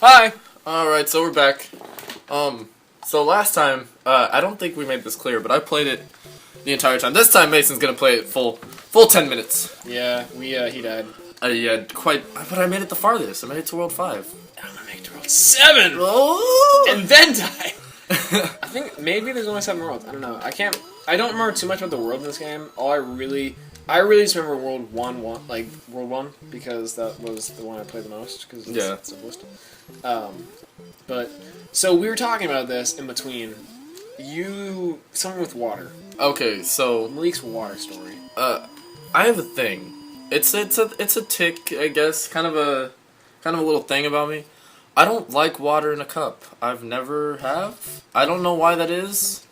Hi! Alright, so we're back. So last time, I don't think we made this clear, but I played it the entire time. This time Mason's gonna play it full 10 minutes. Yeah, he died. Yeah, but I made it the farthest. I made it to World 5. I'm gonna make it to World 7! Oh! And then die! I think maybe there's only 7 worlds. I don't know. I don't remember too much about the world in this game. I really just remember World 1, because that was the one I played the most, because it's the simplest. But, so we were talking about this in between. Something with water. Okay, so Malik's water story. I have a thing. It's a tick, I guess, kind of a little thing about me. I don't like water in a cup. I've never have. I don't know why that is.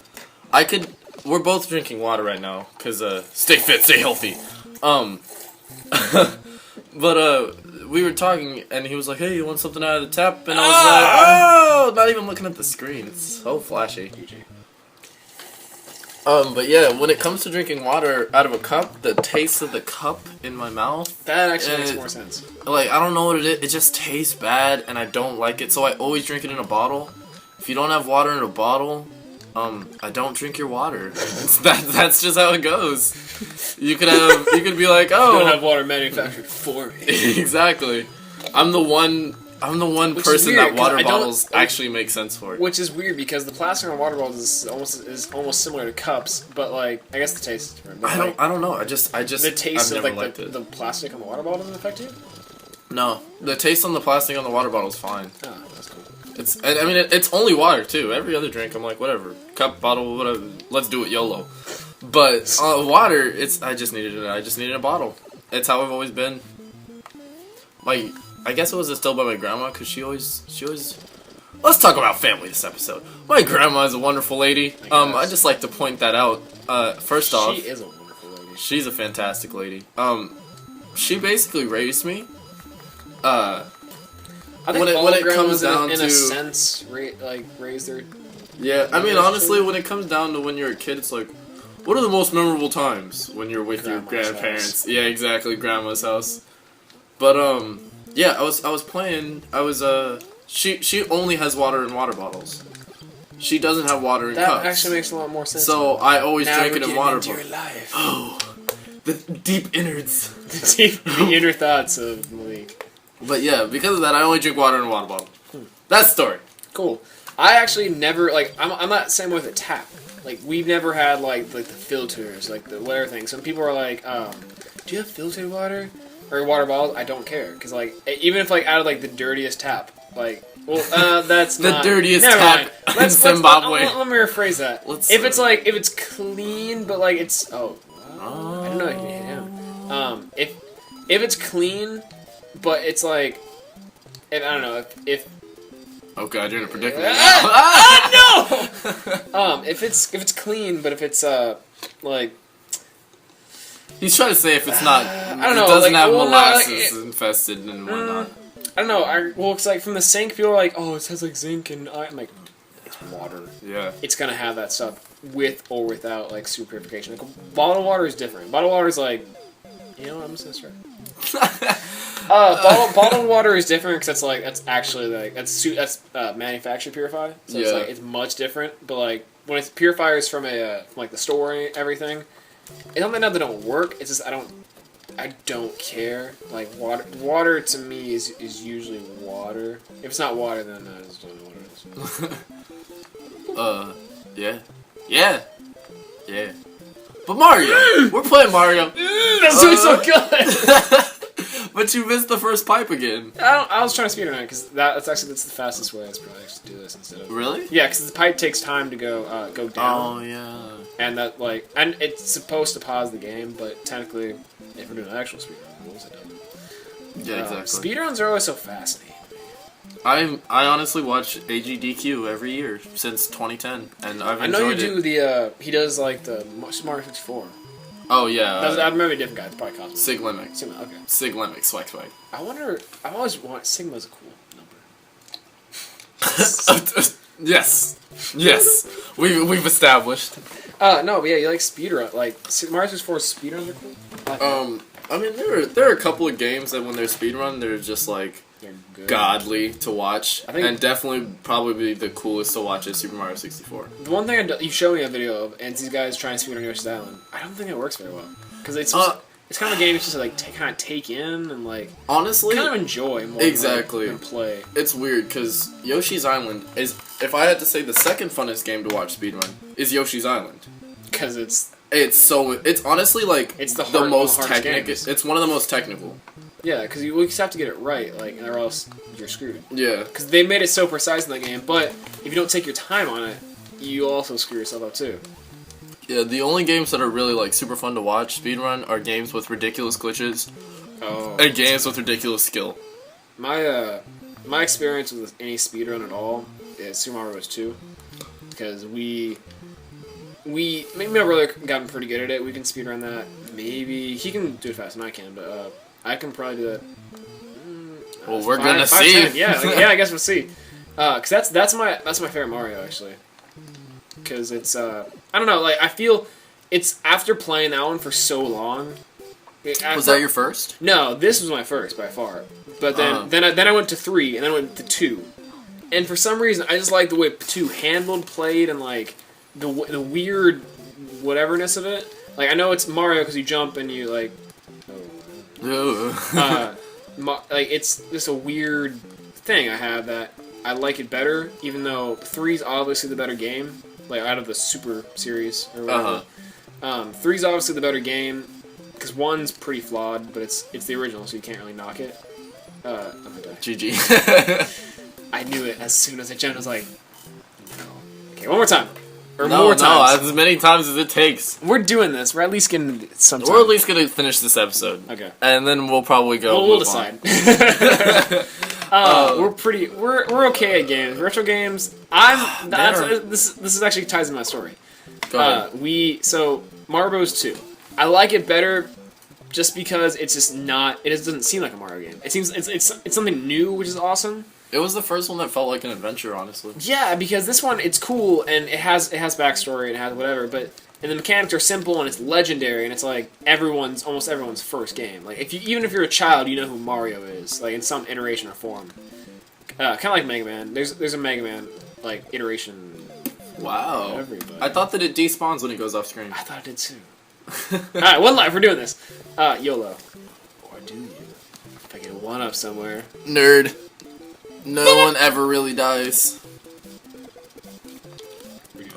We're both drinking water right now, cause stay fit, stay healthy. But we were talking, and he was like, "Hey, you want something out of the tap?" And I was like, "Oh!" Not even looking at the screen. It's so flashy. But yeah, when it comes to drinking water out of a cup, the taste of the cup in my mouth... That actually makes more sense. Like, I don't know what it is. It just tastes bad, and I don't like it, so I always drink it in a bottle. If you don't have water in a bottle, I don't drink your water. That's just how it goes. You could be like, oh... You don't have water manufactured for me. Exactly. I'm the one person that water bottles actually make sense for. Which is weird because the plastic on water bottles is almost similar to cups, but like I guess the taste is different. I don't know. I just the taste I've of never the plastic on the water bottle doesn't affect you? No, the taste on the plastic on the water bottle is fine. Oh, that's cool. It's only water too. Every other drink, I'm like, whatever, cup, bottle, whatever. Let's do it, YOLO. But water, I just needed a bottle. It's how I've always been. Like, I guess it was instilled by my grandma, because she always... Let's talk about family this episode. My grandma is a wonderful lady. I just like to point that out. First off... She is a wonderful lady. She's a fantastic lady. She basically raised me. I think when it comes down to... in a sense, raised her... Yeah, I mean, honestly, when it comes down to when you're a kid, it's like... What are the most memorable times when you're with your grandparents? House. Yeah, exactly, grandma's house. But, yeah, I was playing. She only has water in water bottles. She doesn't have water in cups. That actually makes a lot more sense. So I always drink it in water bottles. Life. Oh, the deep innards. the inner thoughts of Malik. But yeah, because of that, I only drink water in a water bottle. That's the story. Cool. I actually never, I'm not the same with a tap. Like, we've never had, the filters, the whatever thing. Some people are like, do you have filtered water? Or water bottles? I don't care. Because, even if, out of, the dirtiest tap, that's the not... dirtiest tap in Zimbabwe. Let me rephrase that. If it's clean, but, it's... Oh. I don't know. Yeah. If it's clean, but it's, I don't know, if oh god, you're in a predicament. No! If it's clean, but if it's he's trying to say if it's not, I don't know, it doesn't have molasses infested and whatnot. I don't know. It's from the sink. People are like, oh, it has zinc and I'm like, it's water. Yeah. It's gonna have that stuff with or without super purification. Bottled water is different. Bottled water is I'm just gonna start. Bottled water is different because that's actually that's manufactured purified, so it's much different. But when it's purifiers from from the store and everything, it's not that they don't work. It's just I don't care. Water to me is usually water. If it's not water, then I just don't know what it is. Yeah. But Mario, we're playing Mario. That's doing so good. But you missed the first pipe again. I was trying to speedrun it because that's the fastest way. Let's probably actually do this instead of. Really? Yeah, because the pipe takes time to go down. Oh yeah. And that and it's supposed to pause the game, but technically, if we're doing an actual speedrun, rules it doesn't. Yeah, exactly. Speedruns are always so fascinating. I honestly watch AGDQ every year since 2010, and I've enjoyed it. I know you do he does the Mario 64. Oh yeah. I remember a different guy. It's probably Cosmo. Sig Limit. Okay. Sig Limit, swag. I always want Sigma's a cool number. Yes. We've established. No, but yeah, you like speedrun. Mario 64 speedruns are cool. I mean, there are a couple of games that when they're speedrun, they're just They're good. godly to watch, I think- and definitely probably the coolest to watch is Super Mario 64. The one thing you showed me a video of, and it's these guys trying to speedrun Yoshi's Island. I don't think it works very well because it's kind of a game you just like kind of take in and like Honestly, kind of enjoy more exactly than play. It's weird because Yoshi's Island is, if I had to say the second funnest game to watch speedrun, is Yoshi's Island. Because it's honestly like It's the most hardest technical. games. It's one of the most technical. yeah, because you just have to get it right, like, or else you're screwed. Yeah. Because they made it so precise in that game, but if you don't take your time on it, you also screw yourself up too. Yeah, the only games that are really like super fun to watch speedrun are games with ridiculous glitches and games with ridiculous skill. My experience with any speedrun at all is Super Mario Bros. 2, because me and my brother gotten pretty good at it. We can speedrun that. Maybe he can do it faster than I can, but I can probably do that. Well, we're gonna see. 10. Yeah, yeah, I guess we'll see. Cause that's my favorite Mario actually. Cause it's I don't know, like I feel it's after playing that one for so long. Was that your first? No, this was my first by far. But then I went to 3 and then I went to 2. And for some reason I just like the way 2 handled, played, and like the weird whateverness of it. Like I know it's Mario because you jump and you like. Like it's just a weird thing I have that I like it better, even though 3's obviously the better game, like out of the Super Series or whatever. 3's obviously the better game because 1's pretty flawed, but it's the original, so you can't really knock it. I'm gonna die. GG. I knew it as soon as I jumped. I was like, no. Okay, one more time. Or no, more times. as many times as it takes. We're doing this. We're at least getting some time. We're at least gonna finish this episode. Okay. And then we'll probably go. We'll decide. We're okay at games. Retro games. This actually ties in my story. Go ahead. So Mario Bros. 2. I like it better just because it's just not. It just doesn't seem like a Mario game. It seems it's something new, which is awesome. It was the first one that felt like an adventure, honestly. Yeah, because this one it's cool and it has backstory and it has whatever, and the mechanics are simple and it's legendary and it's like almost everyone's first game. Like even if you're a child, you know who Mario is, like in some iteration or form. Kind of like Mega Man. There's a Mega Man like iteration. Wow. Everybody. I thought that it despawns when it goes off screen. I thought it did too. All right, one life. We're doing this. YOLO. Or do you? If I get a 1-up somewhere. Nerd. No one ever really dies.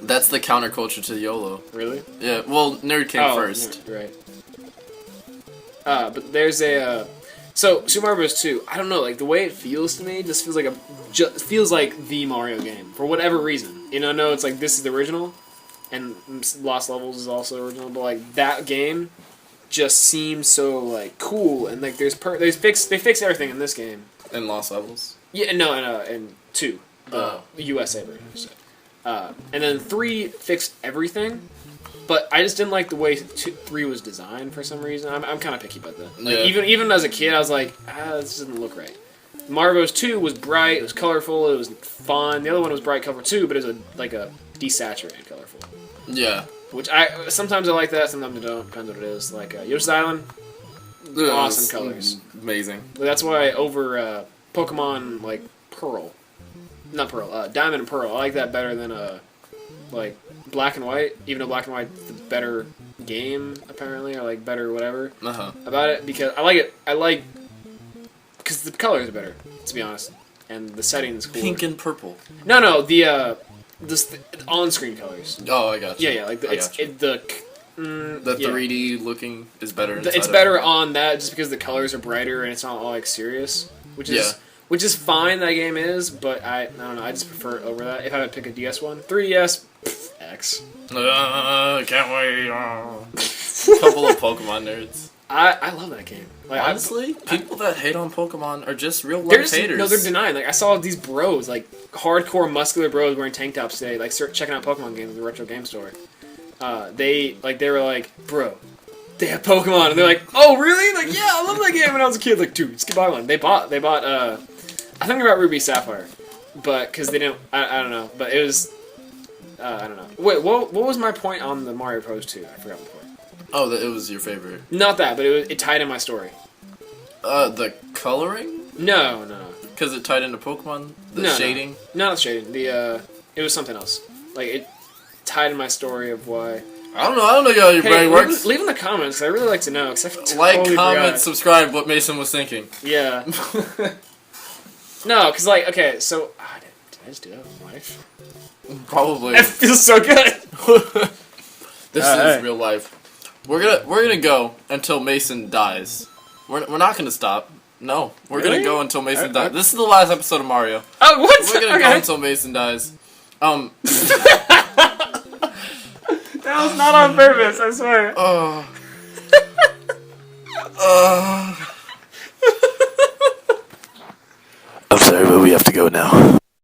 That's the counterculture to YOLO. Really? Yeah, well, nerd came first. Right. But there's a... So, Super Mario Bros. 2, I don't know, like, the way it feels to me just feels like the Mario game, for whatever reason. You know, I know it's like, this is the original, and Lost Levels is also original, but, like, that game just seems so, like, cool, and, like, they fix everything in this game. In Lost Levels? Yeah, no, and 2, the USA version. And then 3 fixed everything, but I just didn't like the way 3 was designed for some reason. I'm kind of picky about that. Like, yeah. Even as a kid, I was like, this doesn't look right. Mario Bros. 2 was bright, it was colorful, it was fun. The other one was bright, colorful too, but it was like a desaturated colorful. Yeah. Which sometimes I like that, sometimes I don't. Depends what it is. Like Yoshi's Island, awesome colors, amazing. That's why over Pokemon like Diamond and Pearl. I like that better than like Black and White. Even though Black and White's the better game apparently, or like better whatever about it, because I like it. Because the colors are better, to be honest, and the settings cool. Pink and purple. No, the on-screen colors. Oh, I got you. Yeah, like the 3D looking is better. It's better on that just because the colors are brighter and it's not all like serious, which is fine. That game is, but I don't know. I just prefer it over that. If I would pick a DS one, 3DS, X. Can't wait. Couple of Pokemon nerds. I love that game. Like, honestly, people that hate on Pokemon are just real life haters. No, they're denying. Like I saw these bros, like hardcore muscular bros wearing tank tops today, like checking out Pokemon games at the retro game store. They were like, bro, they have Pokemon, and they're like, oh really? Like yeah, I love that game when I was a kid. Like dude, let's buy one. They bought. I think they bought Ruby Sapphire, but because they didn't. I don't know, but it was. I don't know. Wait, what was my point on the Mario Bros. 2? I forgot the point. Oh, that it was your favorite. Not that, but it tied in my story. The coloring? No. because it tied into Pokemon? The No, shading? No, not shading. It was something else. Like, it tied in my story of why. I don't know how your brain works. Leave in the comments. I really like to know. Cause I totally Like, comment, forgot. subscribe. What Mason was thinking. Yeah. No, cause like, okay, so did I just do that with my life? Probably. It feels so good. This is real life. We're gonna go until Mason dies. We're not gonna stop. No, we're gonna go until Mason dies. This is the last episode of Mario. Oh, what? We're gonna go until Mason dies. That was not on purpose, I swear. I'm sorry, but we have to go now.